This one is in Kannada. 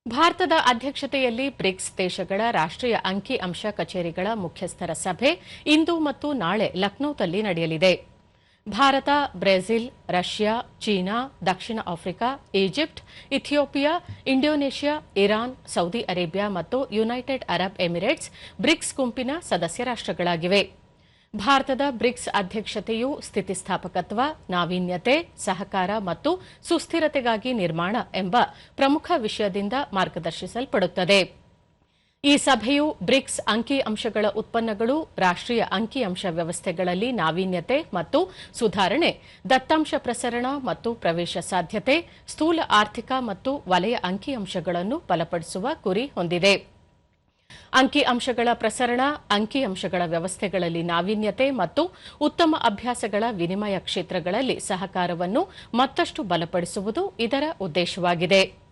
ಭಾರತದ ಅಧ್ಯಕ್ಷತೆಯಲ್ಲಿ ಬ್ರಿಕ್ಸ್ ದೇಶಗಳ ರಾಷ್ಟ್ರೀಯ ಅಂಕಿ-ಅಂಶ ಕಚೇರಿಗಳ ಮುಖ್ಯಸ್ಥರ ಸಭೆ ಇಂದು ಮತ್ತು ನಾಳೆ ಲಕ್ನೋದಲ್ಲಿ ನಡೆಯಲಿದೆ. ಭಾರತ, ಬ್ರೆಜಿಲ್, ರಷ್ಯಾ, ಚೀನಾ, ದಕ್ಷಿಣ Africa, Egypt, Ethiopia, Indonesia, Iran, Saudi Arabia ಮತ್ತು ಯುನೈಟೆಡ್ ಅರಬ್ ಎಮಿರೇಟ್ಸ್ ಬ್ರಿಕ್ಸ್ ಗುಂಪಿನ ಸದಸ್ಯ ರಾಷ್ಟ್ರಗಳಾಗಿವೆ. ಭಾರತದ ಬ್ರಿಕ್ಸ್ ಅಧ್ಯಕ್ಷತೆಯು ಸ್ಥಿತಿಸ್ಥಾಪಕತ್ವ, ನಾವೀನ್ಯತೆ, ಸಹಕಾರ ಮತ್ತು ಸುಸ್ಥಿರತೆಗಾಗಿ ನಿರ್ಮಾಣ ಎಂಬ ಪ್ರಮುಖ ವಿಷಯದಿಂದ ಮಾರ್ಗದರ್ಶಿಸಲ್ಪಡುತ್ತದೆ. ಈ ಸಭೆಯು ಬ್ರಿಕ್ಸ್ ಅಂಕಿ-ಅಂಶಗಳ ಉತ್ಪನ್ನಗಳು, ರಾಷ್ಟ್ರೀಯ ಅಂಕಿ-ಅಂಶ ವ್ಯವಸ್ಥೆಗಳಲ್ಲಿ ನಾವೀನ್ಯತೆ ಮತ್ತು ಸುಧಾರಣೆ, ದತ್ತಾಂಶ ಪ್ರಸರಣ ಮತ್ತು ಪ್ರವೇಶ ಸಾಧ್ಯತೆ, ಸ್ಥೂಲ ಆರ್ಥಿಕ ಮತ್ತು ವಲಯ ಅಂಕಿ-ಅಂಶಗಳನ್ನು ಬಲಪಡಿಸುವ ಗುರಿ ಹೊಂದಿದೆ. ಅಂಕಿ-ಅಂಶಗಳ ಪ್ರಸರಣ, ಅಂಕಿ-ಅಂಶಗಳ ವ್ಯವಸ್ಥೆಗಳಲ್ಲಿ ನಾವೀನ್ಯತೆ ಮತ್ತು ಉತ್ತಮ ಅಭ್ಯಾಸಗಳ ವಿನಿಮಯ ಕ್ಷೇತ್ರಗಳಲ್ಲಿ ಸಹಕಾರವನ್ನು ಮತ್ತಷ್ಟು ಬಲಪಡಿಸುವುದು ಇದರ ಉದ್ದೇಶವಾಗಿದೆ.